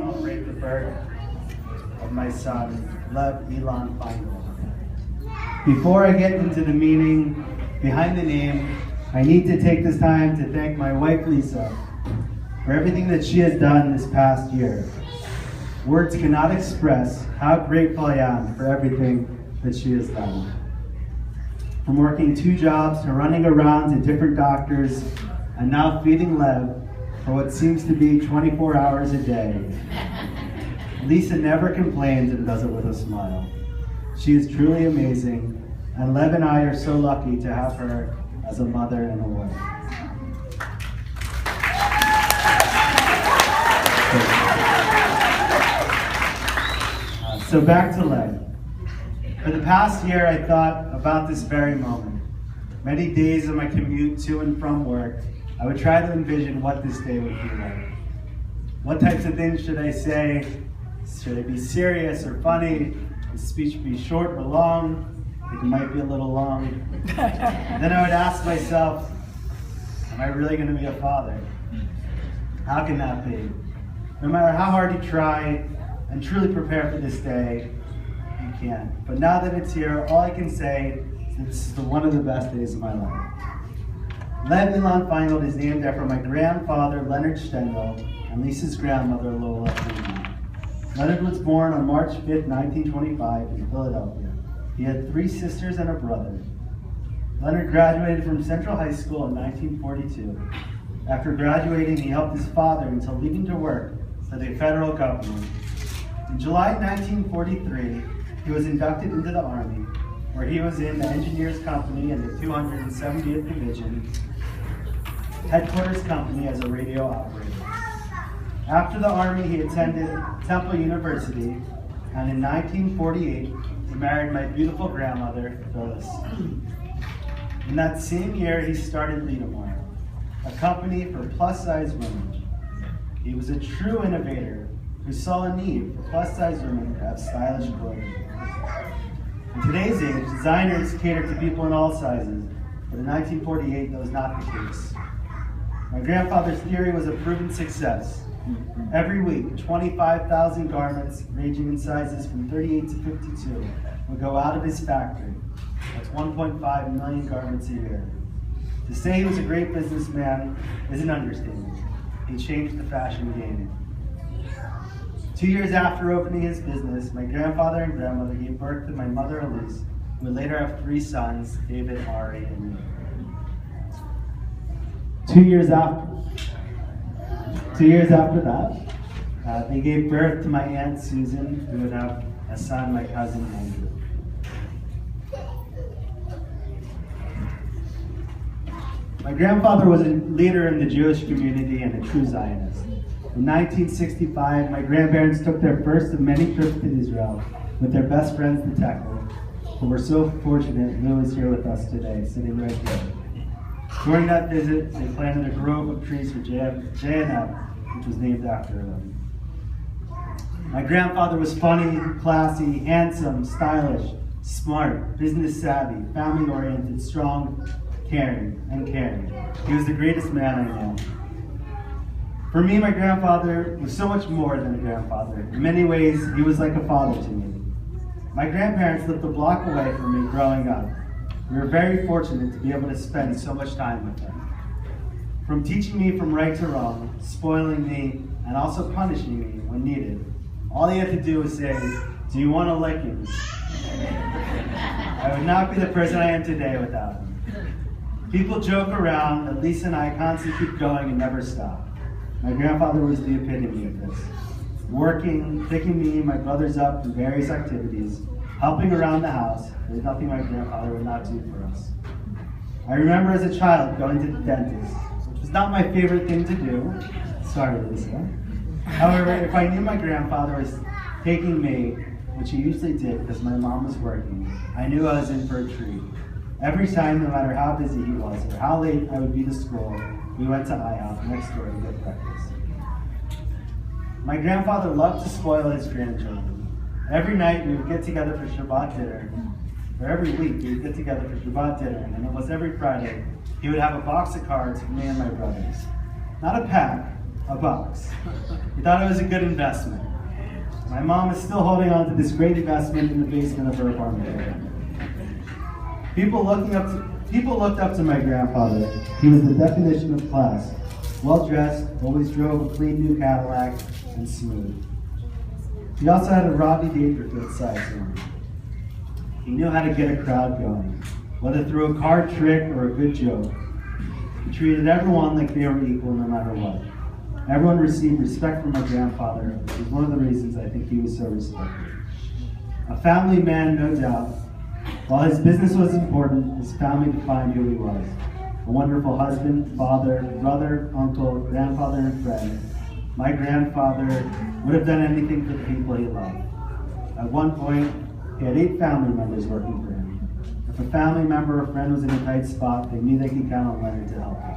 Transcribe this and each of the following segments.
Celebrate the birth of my son, Elan final. Before I get into the meaning behind the name, I need to take this time to thank my wife Lisa for everything that she has done this past year. Words cannot express how grateful I am for everything that she has done. From working 2 jobs to running around to different doctors and now feeding Lev for what seems to be 24 hours a day. Lisa never complains and does it with a smile. She is truly amazing, and Lev and I are so lucky to have her as a mother and a wife. So back to Lev. For the past year, I thought about this very moment. Many days of my commute to and from work, I would try to envision what this day would be like. What types of things should I say? Should it be serious or funny? Should the speech be short or long? I think it might be a little long. Then I would ask myself, am I really going to be a father? How can that be? No matter how hard you try and truly prepare for this day, you can't. But now that it's here, all I can say is that this is one of the best days of my life. Lev Elan Feingold is named after my grandfather, Leonard Stengel, and Lisa's grandmother, Lola Elan. Leonard was born on March 5th, 1925 in Philadelphia. He had 3 sisters and a brother. Leonard graduated from Central High School in 1942. After graduating, he helped his father until leaving to work for the federal government. In July 1943, he was inducted into the Army, where he was in the Engineers Company and the 270th Division Headquarters Company as a radio operator. After the Army, he attended Temple University, and in 1948, he married my beautiful grandmother, Phyllis. In that same year, he started Lidamore, a company for plus-size women. He was a true innovator who saw a need for plus-size women to have stylish clothing. In today's age, designers cater to people in all sizes, but in 1948, that was not the case. My grandfather's theory was a proven success. Every week, 25,000 garments, ranging in sizes from 38 to 52, would go out of his factory. That's 1.5 million garments a year. To say he was a great businessman is an understatement. He changed the fashion game. 2 years after opening his business, my grandfather and grandmother gave birth to my mother, Elise, who would later have 3 sons, David, Ari, and me. 2 years after that, they gave birth to my Aunt Susan, who would have a son, my cousin Andrew. My grandfather was a leader in the Jewish community and a true Zionist. In 1965, my grandparents took their first of many trips to Israel with their best friends, the Tekel, who were so fortunate Lou is here with us today, sitting right here. During that visit, they planted a grove of trees for J&F, which was named after them. My grandfather was funny, classy, handsome, stylish, smart, business savvy, family-oriented, strong, caring. He was the greatest man I know. For me, my grandfather was so much more than a grandfather. In many ways, he was like a father to me. My grandparents lived a block away from me growing up. We were very fortunate to be able to spend so much time with them. From teaching me from right to wrong, spoiling me, and also punishing me when needed, all he had to do was say, "Do you want to lick him?" I would not be the person I am today without him. People joke around that Lisa and I constantly keep going and never stop. My grandfather was the epitome of this. Working, picking me and my brothers up in various activities, helping around the house. There's nothing my grandfather would not do for us. I remember as a child going to the dentist, which was not my favorite thing to do. Sorry, Lisa. However, if I knew my grandfather was taking me, which he usually did because my mom was working, I knew I was in for a treat. Every time, no matter how busy he was or how late I would be to school, we went to IHOP next door to get breakfast. My grandfather loved to spoil his grandchildren. Every night we would get together for Shabbat dinner, or every week we would get together for Shabbat dinner, and almost every Friday he would have a box of cards for me and my brothers. Not a pack, a box. He thought it was a good investment. My mom is still holding on to this great investment in the basement of her apartment. People looked up to my grandfather. He was the definition of class. Well-dressed, always drove a clean new Cadillac, and smooth. He also had a Rodney Dangerfield side to him. He knew how to get a crowd going, whether through a card trick or a good joke. He treated everyone like they were equal no matter what. Everyone received respect from my grandfather, which is one of the reasons I think he was so respected. A family man, no doubt. While his business was important, his family defined who he was. A wonderful husband, father, brother, uncle, grandfather, and friend. My grandfather would have done anything for the people he loved. At one point, he had 8 family members working for him. If a family member or friend was in a tight spot, they knew they could count on Leonard to help them.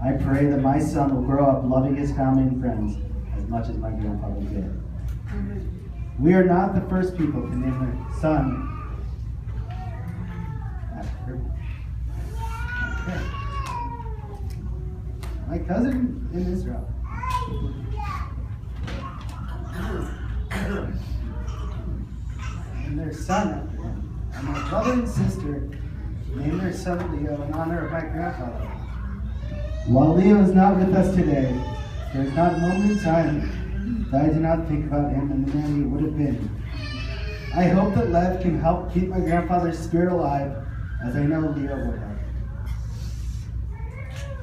I pray that my son will grow up loving his family and friends as much as my grandfather did. We are not the first people to name their son after. Okay. My cousin in Israel. And their son after him. And my brother and sister named their son Leo in honor of my grandfather. While Leo is not with us today, there is not a moment in time that I do not think about him and the man he would have been. I hope that Lev can help keep my grandfather's spirit alive, as I know Leo would have.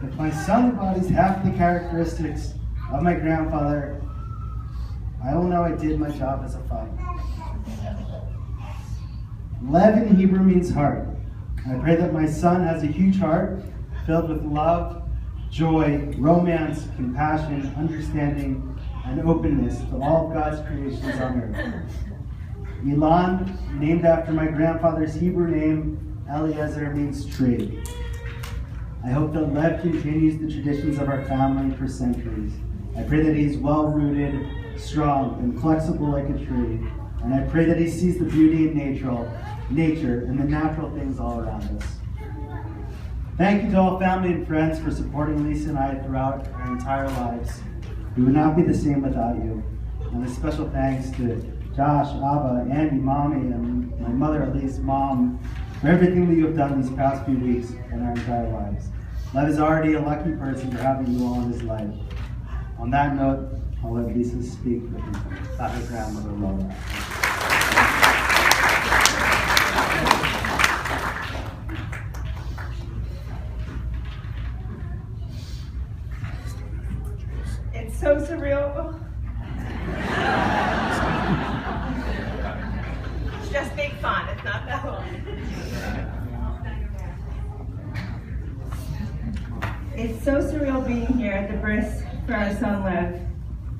If my son embodies half the characteristics of my grandfather, I will know I did my job as a father. Lev in Hebrew means heart. I pray that my son has a huge heart filled with love, joy, romance, compassion, understanding, and openness to all of God's creations on earth. Elan, named after my grandfather's Hebrew name, Eliezer, means tree. I hope that Lev continues the traditions of our family for centuries. I pray that he's well-rooted, strong, and flexible like a tree. And I pray that he sees the beauty in nature and the natural things all around us. Thank you to all family and friends for supporting Lisa and I throughout our entire lives. We would not be the same without you. And a special thanks to Josh, Abba, Andy, Mommy, and my mother, Elise, Mom, for everything that you have done these past few weeks in our entire lives. Lev is already a lucky person for having you all in his life. On that note, I'll let Lisa speak with about her grandmother, Laura. It's so surreal. It's just big fun. It's not that long. It's so surreal being here at the bris for our son Lev.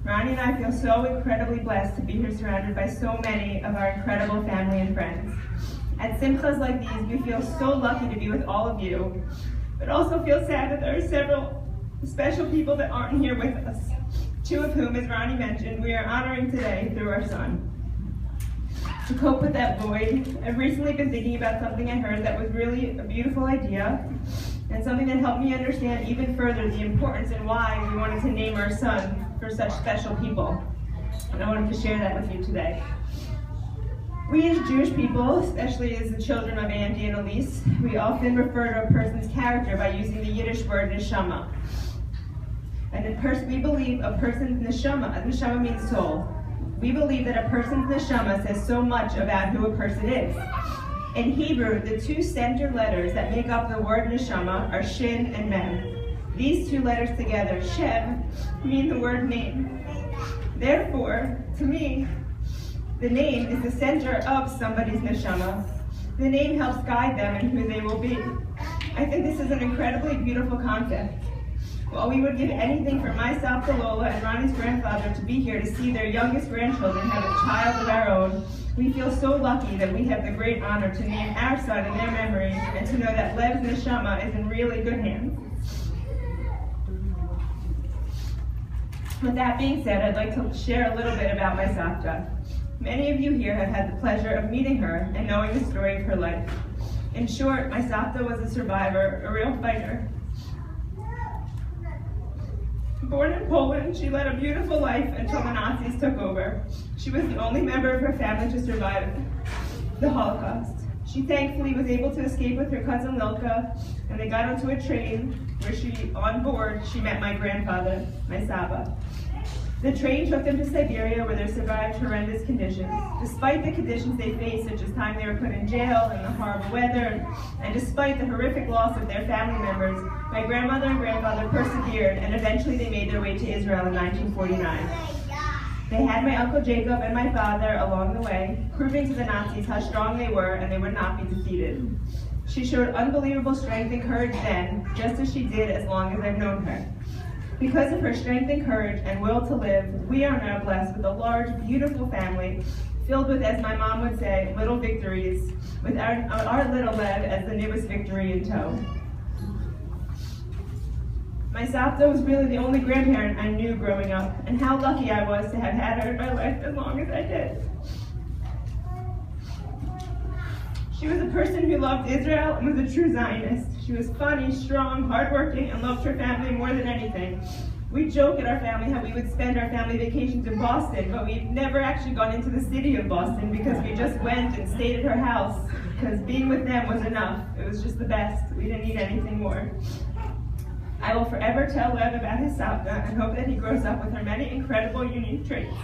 Ronnie and I feel so incredibly blessed to be here surrounded by so many of our incredible family and friends. At simchas like these, we feel so lucky to be with all of you, but also feel sad that there are several special people that aren't here with us, 2 of whom, as Ronnie mentioned, we are honoring today through our son. To cope with that void, I've recently been thinking about something I heard that was really a beautiful idea, and something that helped me understand even further the importance and why we wanted to name our son for such special people. And I wanted to share that with you today. We as Jewish people, especially as the children of Andy and Elise, we often refer to a person's character by using the Yiddish word neshama. And we believe a person's neshama means soul. We believe that a person's neshama says so much about who a person is. In Hebrew, the 2 center letters that make up the word neshama are shin and mem. These 2 letters together, Shem, mean the word name. Therefore, to me, the name is the center of somebody's neshama. The name helps guide them in who they will be. I think this is an incredibly beautiful concept. While we would give anything for myself, Lola, and Ronnie's grandfather to be here to see their youngest grandchildren have a child of our own, we feel so lucky that we have the great honor to name our son in their memory and to know that Lev's neshama is in really good hands. With that being said, I'd like to share a little bit about my Savta. Many of you here have had the pleasure of meeting her and knowing the story of her life. In short, my Savta was a survivor, a real fighter. Born in Poland, she led a beautiful life until the Nazis took over. She was the only member of her family to survive the Holocaust. She thankfully was able to escape with her cousin Lilka, and they got onto a train where on board, she met my grandfather, my Saba. The train took them to Siberia where they survived horrendous conditions. Despite the conditions they faced, such as time they were put in jail and the horrible weather, and despite the horrific loss of their family members, my grandmother and grandfather persevered, and eventually they made their way to Israel in 1949. They had my Uncle Jacob and my father along the way, proving to the Nazis how strong they were and they would not be defeated. She showed unbelievable strength and courage then, just as she did as long as I've known her. Because of her strength and courage and will to live, we are now blessed with a large, beautiful family filled with, as my mom would say, little victories, with our little Lev as the newest victory in tow. My Savta was really the only grandparent I knew growing up, and how lucky I was to have had her in my life as long as I did. She was a person who loved Israel and was a true Zionist. She was funny, strong, hardworking, and loved her family more than anything. We joke at our family how we would spend our family vacations in Boston, but we've never actually gone into the city of Boston because we just went and stayed at her house because being with them was enough. It was just the best. We didn't need anything more. I will forever tell Lev about his Savta and hope that he grows up with her many incredible, unique traits.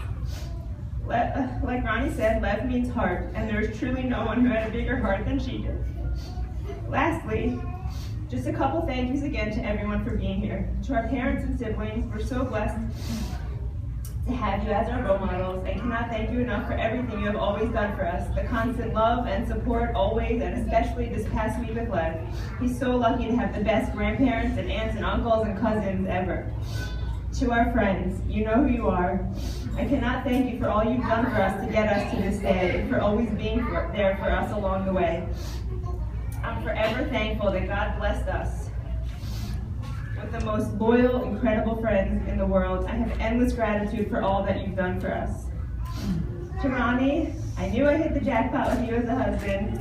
Like Ronnie said, Lev means heart, and there is truly no one who had a bigger heart than she did. Lastly, just a couple thank yous again to everyone for being here. To our parents and siblings, we're so blessed to have you as our role models, and cannot thank you enough for everything you have always done for us. The constant love and support always, and especially this past week with Lev. He's so lucky to have the best grandparents and aunts and uncles and cousins ever. To our friends, you know who you are. I cannot thank you for all you've done for us to get us to this day, and for always being there for us along the way. I'm forever thankful that God blessed us with the most loyal, incredible friends in the world. I have endless gratitude for all that you've done for us. To Ronnie, I knew I hit the jackpot with you as a husband,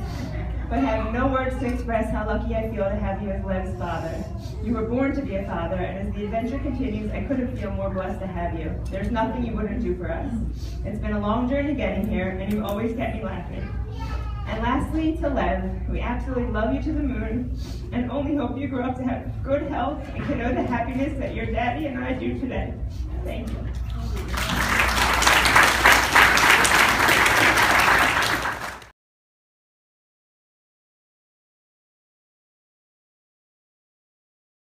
but have no words to express how lucky I feel to have you as Lev's father. You were born to be a father, and as the adventure continues, I couldn't feel more blessed to have you. There's nothing you wouldn't do for us. It's been a long journey getting here, and you always kept me laughing. And lastly, to Lev, we absolutely love you to the moon, and only hope you grow up to have good health and can know the happiness that your daddy and I do today. Thank you.